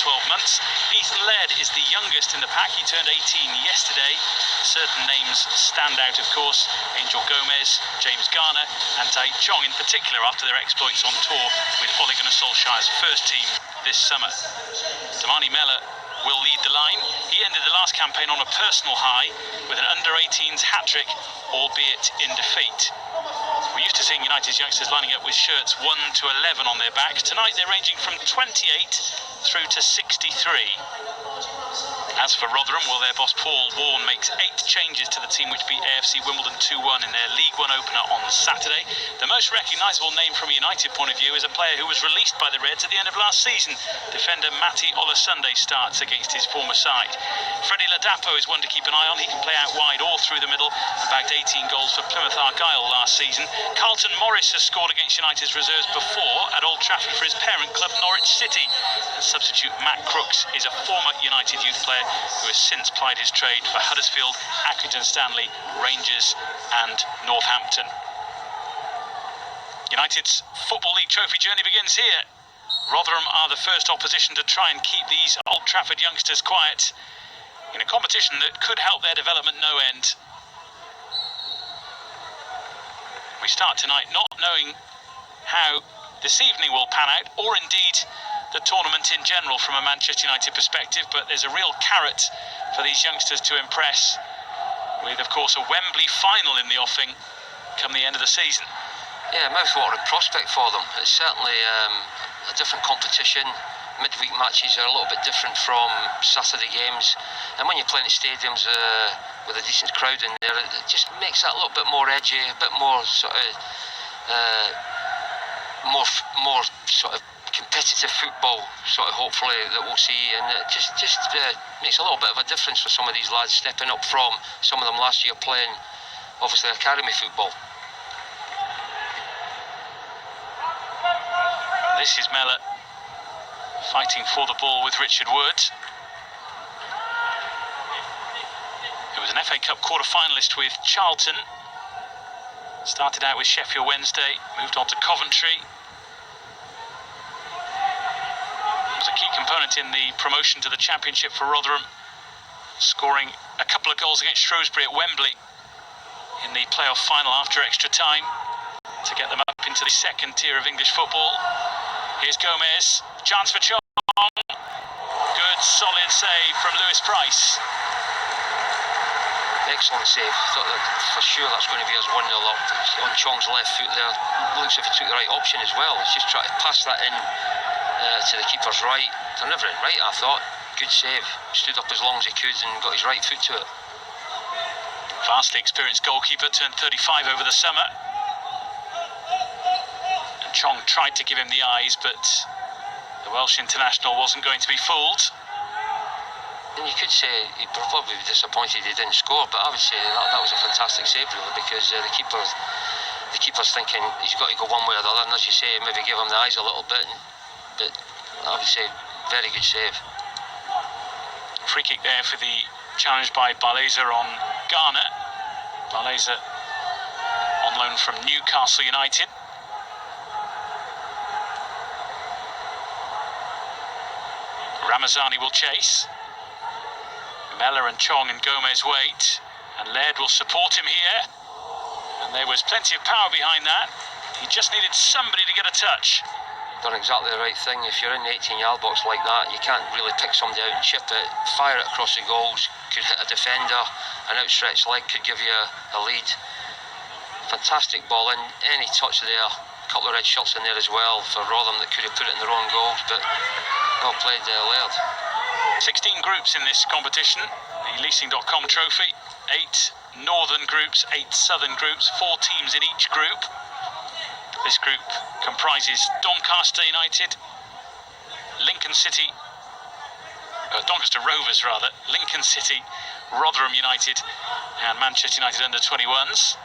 12 months. Ethan Laird is the youngest in the pack. He turned 18 yesterday. Certain names stand out, of course. Angel Gomez, James Garner and Tai Chong in particular after their exploits on tour with Ole Gunnar Solskjaer's first team this summer. Damani Mella will lead the line. He ended the last campaign on a personal high with an under-18s hat-trick, albeit in defeat. We're used to seeing United's youngsters lining up with shirts 1 to 11 on their backs. Tonight they're ranging from 28 through to 63. As for Rotherham, well, their boss Paul Warne makes 8 changes to the team which beat AFC Wimbledon 2-1 in their League One opener on Saturday. The most recognisable name from a United point of view is a player who was released by the Reds at the end of last season. Defender Matti Olasunde starts against his former side. Freddie Ladapo is one to keep an eye on. He can play out wide or through the middle and bagged 18 goals for Plymouth Argyle last season. Carlton Morris has scored against United's reserves before at Old Trafford for his parent club Norwich City. And substitute Matt Crooks is a former United youth player who has since plied his trade for Huddersfield, Accrington Stanley, Rangers and Northampton. United's Football League trophy journey begins here. Rotherham are the first opposition to try and keep these Old Trafford youngsters quiet in a competition that could help their development no end. We start tonight not knowing how this evening will pan out, or indeed the tournament in general from a Manchester United perspective, but there's a real carrot for these youngsters to impress, with of course a Wembley final in the offing come the end of the season. Yeah, mouth-watering prospect for them. It's certainly a different competition. Midweek matches are a little bit different from Saturday games, and when you're playing at stadiums with a decent crowd in there, it just makes that a little bit more edgy, a bit more sort of more sort of competitive football, sort of hopefully, that we'll see, and it just makes a little bit of a difference for some of these lads stepping up from some of them last year playing obviously academy football. This is Mella fighting for the ball with Richard Wood, who was an FA Cup quarter-finalist with Charlton. Started out with Sheffield Wednesday, moved on to Coventry. Was a key component in the promotion to the Championship for Rotherham, scoring a couple of goals against Shrewsbury at Wembley in the playoff final after extra time to get them up into the second tier of English football. Here's Gomez, chance for Chong. Good solid save from Lewis Price. Excellent save. Thought that for sure that's going to be us 1-0 up on Chong's left foot there. Looks as if he took the right option as well. He's just trying to pass that in to the keeper's right. Delivering right, I thought. Good save. Stood up as long as he could and got his right foot to it. Vastly experienced goalkeeper, turned 35 over the summer. And Chong tried to give him the eyes, but the Welsh international wasn't going to be fooled. And you could say he'd probably be disappointed he didn't score, but I would say that was a fantastic save really, because the keeper's thinking he's got to go one way or the other, and as you say, maybe give him the eyes a little bit, but I would say very good save. Free kick there for the challenge by Barleza on Garner. Barleza on loan from Newcastle United. Ramazani will chase. Mella and Chong and Gomez wait, and Laird will support him here, and there was plenty of power behind that. He just needed somebody to get a touch. Done exactly the right thing. If you're in the 18-yard box like that, you can't really pick somebody out and chip it, fire it across the goals, could hit a defender, an outstretched leg could give you a lead. Fantastic ball in, any touch there, a couple of red shots in there as well for Rotherham that could have put it in their own goals, but well played Laird. 16 groups in this competition, the Leasing.com trophy. 8 northern groups, 8 southern groups, 4 teams in each group. This group comprises Doncaster United, Doncaster Rovers rather, Lincoln City, Rotherham United and Manchester United under-21s.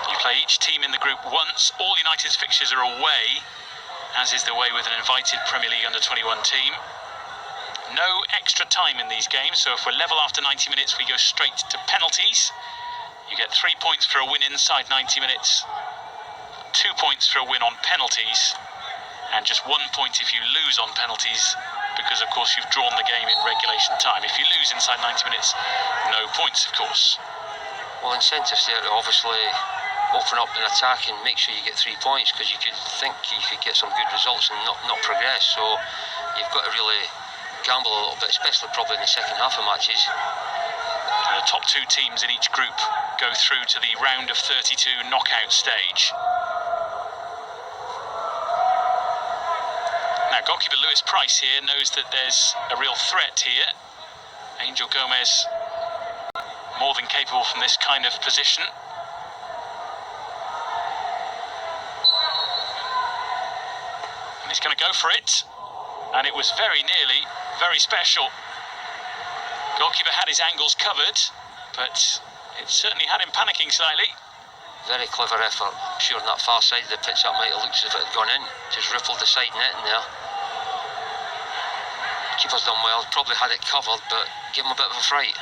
You play each team in the group once. All United's fixtures are away, as is the way with an invited Premier League under-21 team. No extra time in these games, so if we're level after 90 minutes, we go straight to penalties. You get 3 points for a win inside 90 minutes, 2 points for a win on penalties, and just 1 point if you lose on penalties, because of course you've drawn the game in regulation time. If you lose inside 90 minutes, no points, of course. Well, incentives there to obviously open up an attack and make sure you get 3 points, because you could think you could get some good results and not progress. So you've got to really gamble a little bit, especially probably in the second half of matches. And the top 2 teams in each group go through to the round of 32 knockout stage. Now, goalkeeper Lewis Price here knows that there's a real threat here. Angel Gomez more than capable from this kind of position. And he's going to go for it. And it was very nearly very special. Goalkeeper had his angles covered, but it certainly had him panicking slightly. Very clever effort. I'm sure on that far side of the pitch that might have looked as if it had gone in. Just rippled the side net in there. Keeper's done well, probably had it covered, but give him a bit of a fright.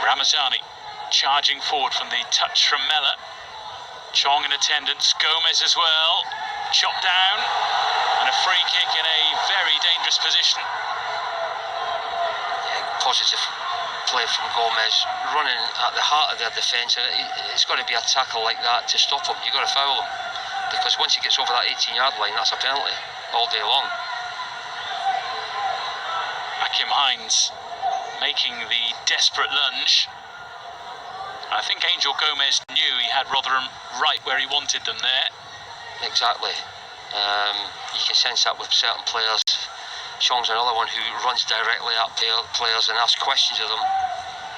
Ramazani charging forward from the touch from Mella. Chong in attendance, Gomez as well. Chopped down, and a free kick in a very dangerous position. Yeah, positive play from Gomez, running at the heart of their defence, and it's got to be a tackle like that to stop him. You've got to foul him, because once he gets over that 18-yard line, that's a penalty all day long. Akim Hines making the desperate lunge. I think Angel Gomez knew he had Rotherham right where he wanted them there. Exactly. You can sense that with certain players. Chong's another one who runs directly at players and asks questions of them.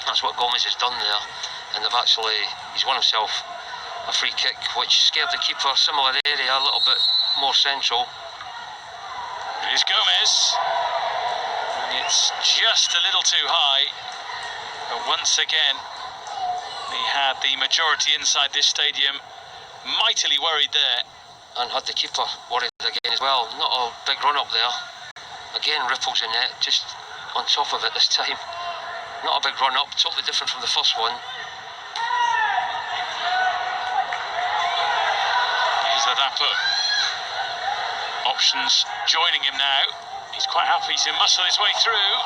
That's what Gomez has done there. And he's won himself a free kick, which scared the keeper. Similar area, a little bit more central. Here's Gomez. It's just a little too high. But once again, he had the majority inside this stadium. Mightily worried there. And had the keeper worried again as well. Not a big run up there. Again, ripples in net, just on top of it this time. Not a big run up, totally different from the first one. Here's Ladapo. Options joining him now. He's quite happy to muscle his way through.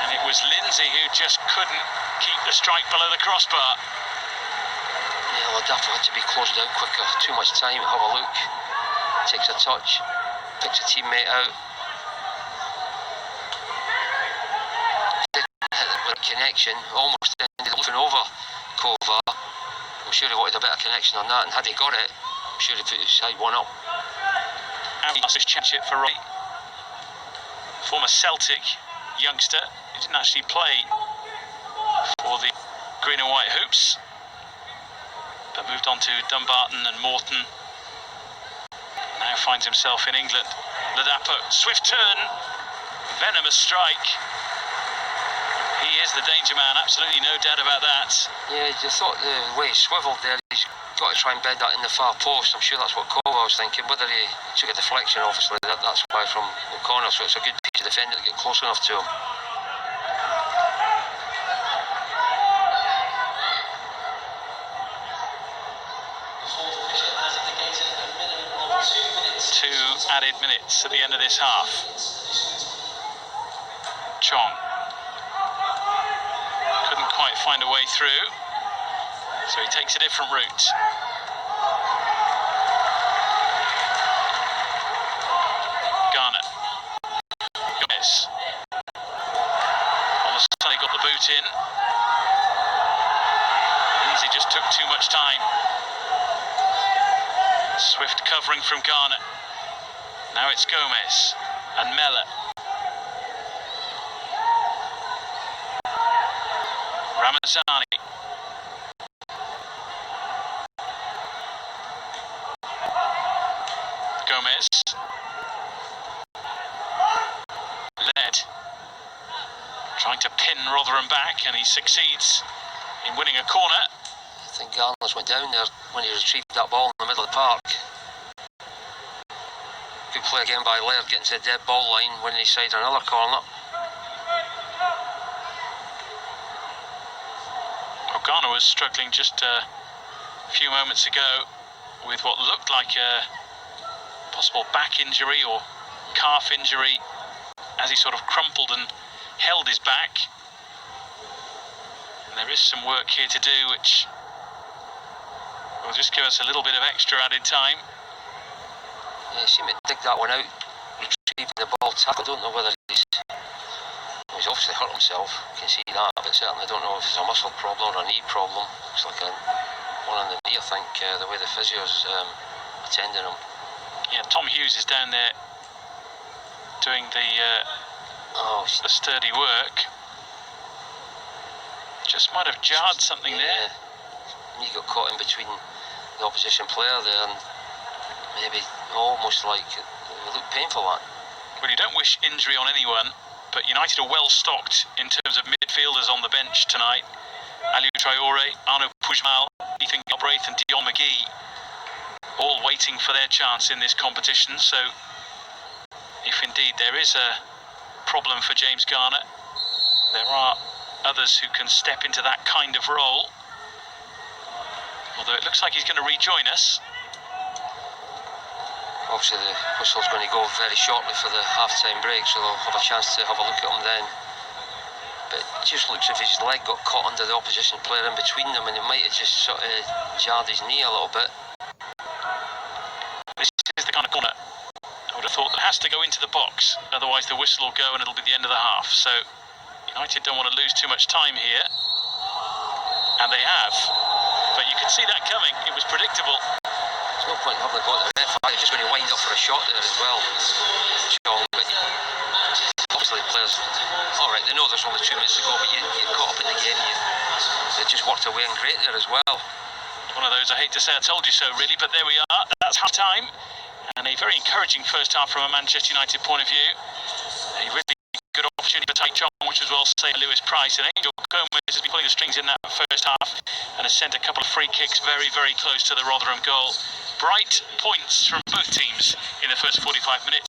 And it was Lindsay who just couldn't keep the strike below the crossbar. Yeah, Ladapo had to be closed out quicker. Too much time, have a look. Takes a touch, picks a teammate out. Didn't hit the connection, almost ended up looking over Kovar. I'm sure he wanted a better connection on that, and had he got it, I'm sure he put his side one up. And that's his championship for Roy. Former Celtic youngster who didn't actually play for the Green and White Hoops, but moved on to Dumbarton and Morton. Now finds himself in England. Ladapo, swift turn, venomous strike. He is the danger man, absolutely no doubt about that. Yeah, you thought the way he swivelled there, he's got to try and bend that in the far post. I'm sure that's what Kovar was thinking. Whether he took a deflection, obviously, that's why from O'Connor, so it's a good piece of defending to get close enough to him. 2 added minutes at the end of this half. Chong couldn't quite find a way through, so he takes a different route. Garner. Gomez. On the side, got the boot in. Lindsay just took too much time. Swift covering from Garner. Now it's Gomez and Mella. Ramazani. Gomez. Led. Trying to pin Rotherham back, and he succeeds in winning a corner. I think Garner's went down there when he retrieved that ball in the middle of the park. Good play again by Laird, getting to the dead ball line, winning his side another corner. Garner was struggling just a few moments ago with what looked like a possible back injury or calf injury as he sort of crumpled and held his back. And there is some work here to do, which will just give us a little bit of extra added time. Yeah, he seemed to dig that one out, retrieving the ball tackle. I don't know whether he's obviously hurt himself, you can see that, but certainly I don't know if it's a muscle problem or a knee problem. Looks like one on the knee, I think, the way the physio's attending him. Yeah, Tom Hughes is down there doing the sturdy work. Just might have jarred something there. He got caught in between the opposition player there, and maybe almost like it looked painful. That. Well, you don't wish injury on anyone, but United are well stocked in terms of midfielders on the bench tonight. Aliou Traore, Arnaud Pujmal, Ethan Galbraith and Dion McGee, all waiting for their chance in this competition. So if indeed there is a problem for James Garner, there are others who can step into that kind of role. Although it looks like he's going to rejoin us. Obviously the whistle's going to go very shortly for the half-time break, so they'll have a chance to have a look at him then. But it just looks as if his leg got caught under the opposition player in between them, and it might have just sort of jarred his knee a little bit. This is the kind of corner I would have thought that has to go into the box, otherwise the whistle will go and it'll be the end of the half. So United don't want to lose too much time here, and they have. But you could see that coming, it was predictable. There's no point in having got the ref. You're just going to wind up for a shot there as well, Sean. But obviously the players, alright, they know there's only 2 minutes to go, but you're caught up in the game. They just worked away and great there as well. One of those, I hate to say I told you so really, but there we are. That's half time, and a very encouraging first half from a Manchester United point of view. A really good opportunity for Tai Chong, which was well saved by Lewis Price, and Angel Gomez has been pulling the strings in that first half and has sent a couple of free kicks very, very close to the Rotherham goal. Bright points from both teams in the first 45 minutes.